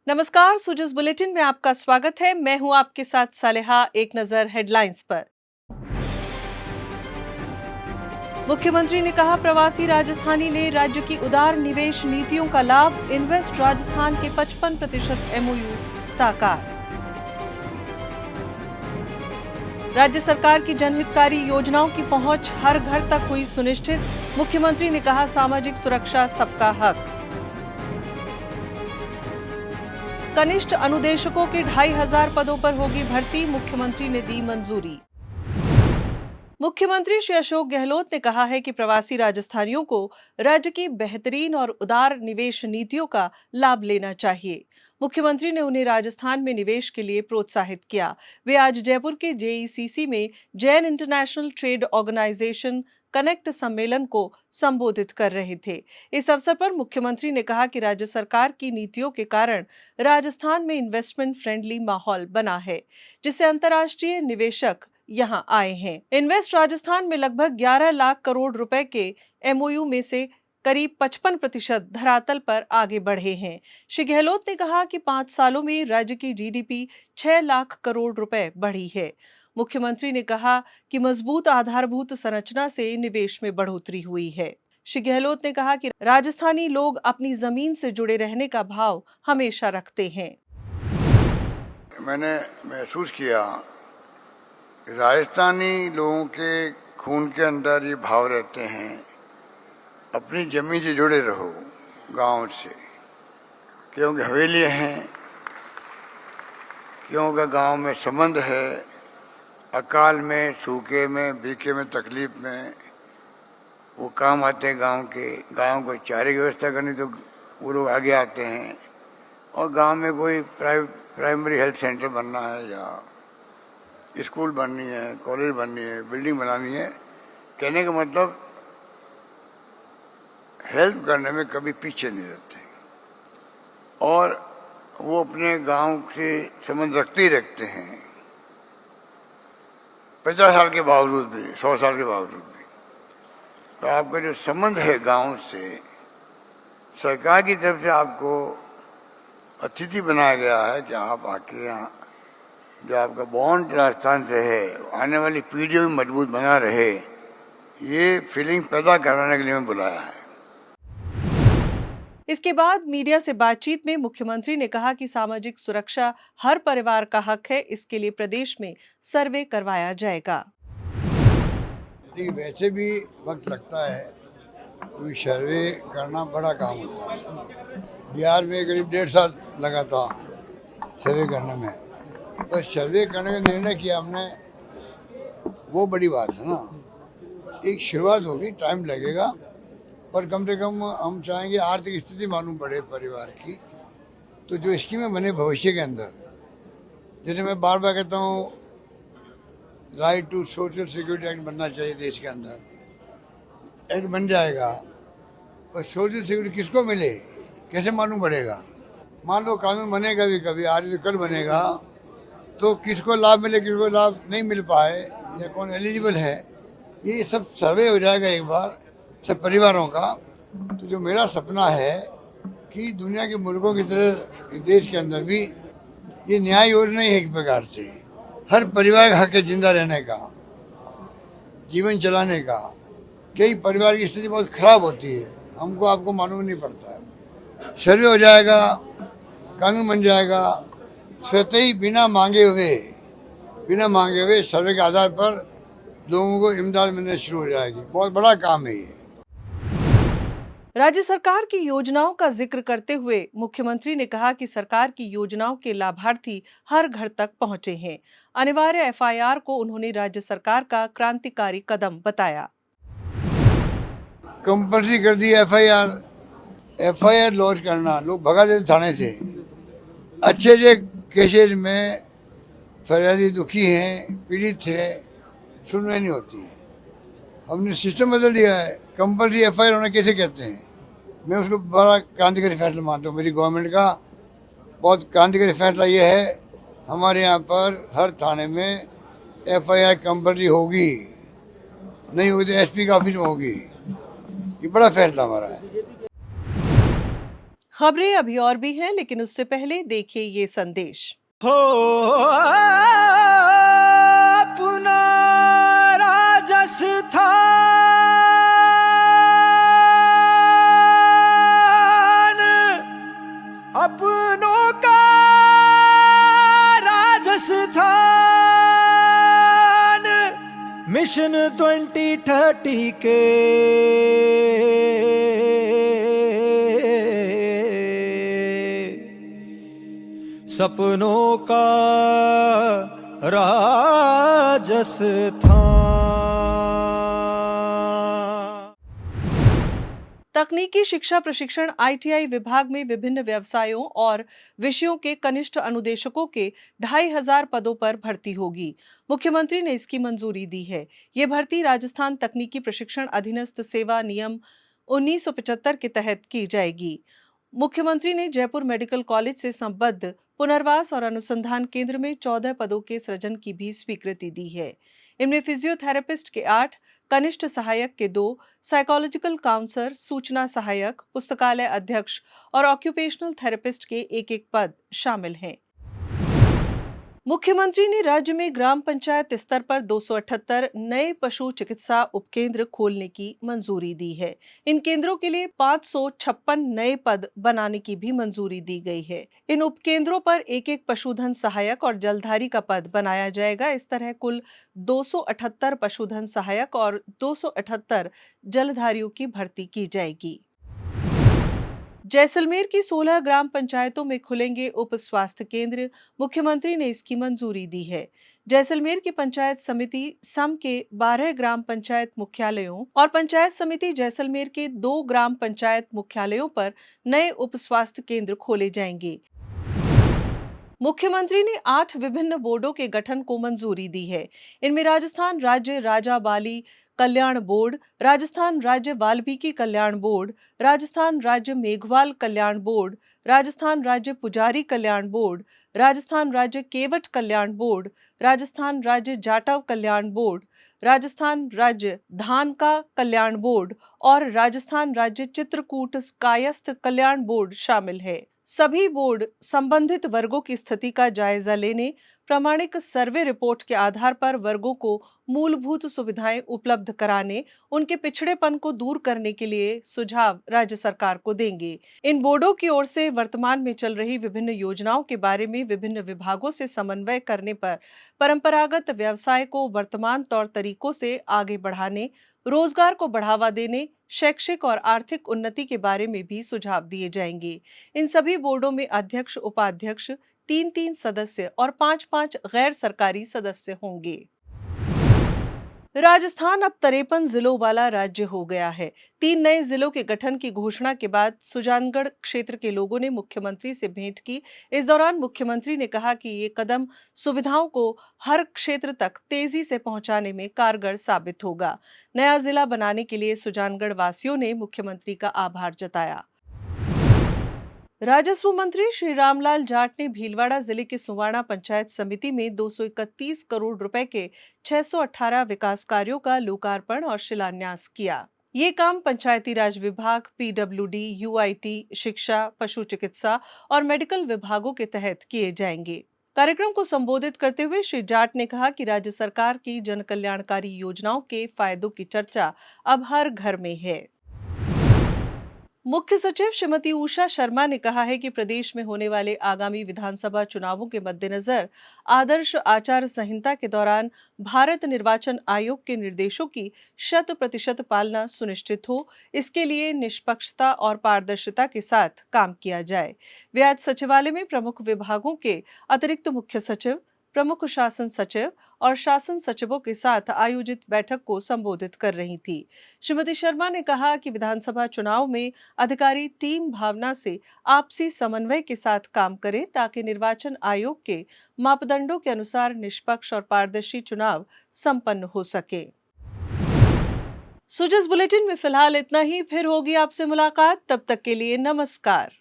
नमस्कार, सुजस बुलेटिन में आपका स्वागत है। मैं हूं आपके साथ सालेहा। एक नजर हेडलाइंस पर। मुख्यमंत्री ने कहा, प्रवासी राजस्थानी ले राज्य की उदार निवेश नीतियों का लाभ। इन्वेस्ट राजस्थान के 55% एमओयू साकार। राज्य सरकार की जनहितकारी योजनाओं की पहुंच हर घर तक हुई सुनिश्चित। मुख्यमंत्री ने कहा, सामाजिक सुरक्षा सबका हक। कनिष्ठ अनुदेशकों के 2500 पदों पर होगी भर्ती। मुख्यमंत्री ने दी मंजूरी। मुख्यमंत्री श्री अशोक गहलोत ने कहा है कि प्रवासी राजस्थानियों को राज्य की बेहतरीन और उदार निवेश नीतियों का लाभ लेना चाहिए। मुख्यमंत्री ने उन्हें राजस्थान में निवेश के लिए प्रोत्साहित किया। वे आज जयपुर के जेईसीसी में Jain international trade organization connect सम्मेलन को संबोधित कर रहे थे। इस अवसर पर मुख्यमंत्री ने कहा कि राज्य सरकार की नीतियों के कारण राजस्थान में इन्वेस्टमेंट फ्रेंडली माहौल बना है, जिससे अंतर्राष्ट्रीय निवेशक यहां आए हैं। इन्वेस्ट राजस्थान में लगभग 11 लाख करोड़ रुपए के एमओयू में से करीब 55% धरातल पर आगे बढ़े हैं। श्री गहलोत ने कहा कि 5 सालों में राज्य की जीडीपी 6 लाख करोड़ रुपए बढ़ी है। मुख्यमंत्री ने कहा कि मजबूत आधारभूत संरचना से निवेश में बढ़ोतरी हुई है। श्री गहलोत ने कहा कि राजस्थानी लोग अपनी जमीन से जुड़े रहने का भाव हमेशा रखते हैं। मैंने महसूस किया, राजस्थानी लोगों के खून के अंदर ये भाव रहते हैं, अपनी जमीन से जुड़े रहो, गांव से, क्योंकि हवेलियाँ हैं, क्योंकि गांव में संबंध है। अकाल में, सूखे में, भीखे में, तकलीफ में वो काम आते हैं। गांव को चारे की व्यवस्था करनी तो वो लोग आगे आते हैं। और गांव में कोई प्राइमरी हेल्थ सेंटर बनना है या स्कूल बननी है, कॉलेज बननी है, बिल्डिंग बनानी है, कहने का मतलब हेल्प करने में कभी पीछे नहीं रहते और वो अपने गांव से संबंध रखते ही रखते हैं, 50 साल के बावजूद भी, 100 साल के बावजूद भी। तो आपका जो संबंध है गांव से, सरकार की तरफ से आपको अतिथि बनाया गया है कि आप आके यहाँ जो आपका बॉन्ड राजस्थान से है, आने वाली पीढ़ियों में मजबूत बना रहे, ये फीलिंग पैदा करवाने के लिए मैं बुलाया है। इसके बाद मीडिया से बातचीत में मुख्यमंत्री ने कहा कि सामाजिक सुरक्षा हर परिवार का हक है। इसके लिए प्रदेश में सर्वे करवाया जाएगा। वैसे भी वक्त लगता है, कोई सर्वे करना बड़ा काम होता है। बिहार में करीब 1.5 साल लगा था सर्वे करने में। तो सर्वे करने का निर्णय किया हमने, वो बड़ी बात है ना। एक शुरुआत होगी, टाइम लगेगा, पर कम से कम हम चाहेंगे आर्थिक स्थिति मालूम पड़े परिवार की, तो जो स्कीमें बने भविष्य के अंदर, जैसे मैं बार बार कहता हूँ, right to social security act बनना चाहिए देश के अंदर। एक्ट बन जाएगा, पर सोशल सिक्योरिटी किसको मिले, कैसे मालूम पड़ेगा? मान लो कानून बनेगा भी कभी, आज कल बनेगा, तो किसको लाभ मिले, किसको लाभ नहीं मिल पाए, या कौन एलिजिबल है, ये सब सर्वे हो जाएगा एक बार सब परिवारों का। तो जो मेरा सपना है कि दुनिया के मुल्कों की तरह देश के अंदर भी ये न्याय योजना ही है एक प्रकार से, हर परिवार का हक है जिंदा रहने का, जीवन चलाने का। कई परिवार की स्थिति बहुत खराब होती है, हमको आपको मालूम नहीं पड़ता है। सर्वे हो जाएगा, कानून बन जाएगा, स्वतः ही बिना मांगे हुए सर्वे के आधार पर लोगों को इमदाद मिलने शुरू हो जाएगी। बहुत बड़ा काम है ये। राज्य सरकार की योजनाओं का जिक्र करते हुए मुख्यमंत्री ने कहा कि सरकार की योजनाओं के लाभार्थी हर घर तक पहुंचे हैं। अनिवार्य एफआईआर को उन्होंने राज्य सरकार का क्रांतिकारी कदम बताया। कंपल्सरी कर दी एफआईआर लॉन्च करना, लोग भगा देते थाने से। अच्छे केसेज में फरियादी दुखी हैं, पीड़ित हैं, सुनवाई नहीं होती है। हमने सिस्टम बदल दिया है, कंपल्सरी एफआईआर होना कैसे कहते हैं। मैं उसको बड़ा क्रांतिकारी फैसला मानता हूँ। मेरी गवर्नमेंट का बहुत क्रांतिकारी फैसला ये है, हमारे यहाँ पर हर थाने में एफआईआर कंपल्सरी होगी, नहीं होगी तो एसपी का ऑफिस में होगी। ये बड़ा फैसला हमारा है। खबरें अभी और भी हैं, लेकिन उससे पहले देखिए ये संदेश। हो अपना राजस्थान, अपनों का राजस्थान, मिशन 2030 के सपनों का राजस्थान। तकनीकी शिक्षा प्रशिक्षण ITI विभाग में विभिन्न व्यवसायों और विषयों के कनिष्ठ अनुदेशकों के 2500 पदों पर भर्ती होगी। मुख्यमंत्री ने इसकी मंजूरी दी है। ये भर्ती राजस्थान तकनीकी प्रशिक्षण अधीनस्थ सेवा नियम 1975 के तहत की जाएगी। मुख्यमंत्री ने जयपुर मेडिकल कॉलेज से संबद्ध पुनर्वास और अनुसंधान केंद्र में 14 पदों के सृजन की भी स्वीकृति दी है। इनमें फिजियोथेरेपिस्ट के 8, कनिष्ठ सहायक के 2, साइकोलॉजिकल काउंसलर, सूचना सहायक, पुस्तकालय अध्यक्ष और ऑक्यूपेशनल थेरेपिस्ट के 1-1 पद शामिल हैं। मुख्यमंत्री ने राज्य में ग्राम पंचायत स्तर पर 278 नए पशु चिकित्सा उपकेंद्र खोलने की मंजूरी दी है। इन केंद्रों के लिए 556 नए पद बनाने की भी मंजूरी दी गई है। इन उपकेंद्रों पर 1-1 पशुधन सहायक और जलधारी का पद बनाया जाएगा। इस तरह कुल 278 पशुधन सहायक और 278 जलधारियों की भर्ती की जाएगी। जैसलमेर की 16 ग्राम पंचायतों में खुलेंगे उप स्वास्थ्य केंद्र। मुख्यमंत्री ने इसकी मंजूरी दी है। जैसलमेर की पंचायत समिति सम के 12 ग्राम पंचायत मुख्यालयों और पंचायत समिति जैसलमेर के 2 ग्राम पंचायत मुख्यालयों पर नए उप स्वास्थ्य केंद्र खोले जाएंगे। मुख्यमंत्री ने 8 विभिन्न बोर्डों के गठन को मंजूरी दी है। इनमें राजस्थान राज्य राजा बाली कल्याण बोर्ड, राजस्थान राज्य वाल्मीकि कल्याण बोर्ड, राजस्थान राज्य मेघवाल कल्याण बोर्ड, राजस्थान राज्य पुजारी कल्याण बोर्ड, राजस्थान राज्य केवट कल्याण बोर्ड, राजस्थान राज्य जाटव कल्याण बोर्ड, राजस्थान राज्य धानका कल्याण बोर्ड और राजस्थान राज्य चित्रकूट कायस्थ कल्याण बोर्ड शामिल है। सभी बोर्ड संबंधित वर्गों की स्थिति का जायजा लेने, प्रामाणिक सर्वे रिपोर्ट के आधार पर वर्गों को मूलभूत सुविधाएं उपलब्ध कराने, उनके पिछड़ेपन को दूर करने के लिए सुझाव राज्य सरकार को देंगे। इन बोर्डों की ओर से वर्तमान में चल रही विभिन्न योजनाओं के बारे में विभिन्न विभागों से समन्वय करने पर परंपरागत व्यवसाय को वर्तमान तौर तरीकों से आगे बढ़ाने, रोजगार को बढ़ावा देने, शैक्षिक और आर्थिक उन्नति के बारे में भी सुझाव दिए जाएंगे। इन सभी बोर्डों में अध्यक्ष, उपाध्यक्ष, 3-3 सदस्य और 5-5 गैर सरकारी सदस्य होंगे। राजस्थान अब 53 जिलों वाला राज्य हो गया है। 3 नए जिलों के गठन की घोषणा के बाद सुजानगढ़ क्षेत्र के लोगों ने मुख्यमंत्री से भेंट की। इस दौरान मुख्यमंत्री ने कहा कि ये कदम सुविधाओं को हर क्षेत्र तक तेजी से पहुंचाने में कारगर साबित होगा। नया जिला बनाने के लिए सुजानगढ़ वासियों ने मुख्यमंत्री का आभार जताया। राजस्व मंत्री श्री रामलाल जाट ने भीलवाड़ा जिले के सुवाणा पंचायत समिति में 231 करोड़ रुपए के 618 विकास कार्यों का लोकार्पण और शिलान्यास किया। ये काम पंचायती राज विभाग, PWD, UIT, शिक्षा, पशु चिकित्सा और मेडिकल विभागों के तहत किए जाएंगे। कार्यक्रम को संबोधित करते हुए श्री जाट ने कहा कि राज्य सरकार की जन कल्याणकारी योजनाओं के फायदों की चर्चा अब हर घर में है। मुख्य सचिव श्रीमती उषा शर्मा ने कहा है कि प्रदेश में होने वाले आगामी विधानसभा चुनावों के मद्देनजर आदर्श आचार संहिता के दौरान भारत निर्वाचन आयोग के निर्देशों की 100% पालना सुनिश्चित हो, इसके लिए निष्पक्षता और पारदर्शिता के साथ काम किया जाए। वे आज सचिवालय में प्रमुख विभागों के अतिरिक्त मुख्य सचिव, प्रमुख शासन सचिव और शासन सचिवों के साथ आयोजित बैठक को संबोधित कर रही थी। श्रीमती शर्मा ने कहा कि विधानसभा चुनाव में अधिकारी टीम भावना से आपसी समन्वय के साथ काम करें ताकि निर्वाचन आयोग के मापदंडों के अनुसार निष्पक्ष और पारदर्शी चुनाव संपन्न हो सके। सुजस बुलेटिन में फिलहाल इतना ही। फिर होगी आपसे मुलाकात, तब तक के लिए नमस्कार।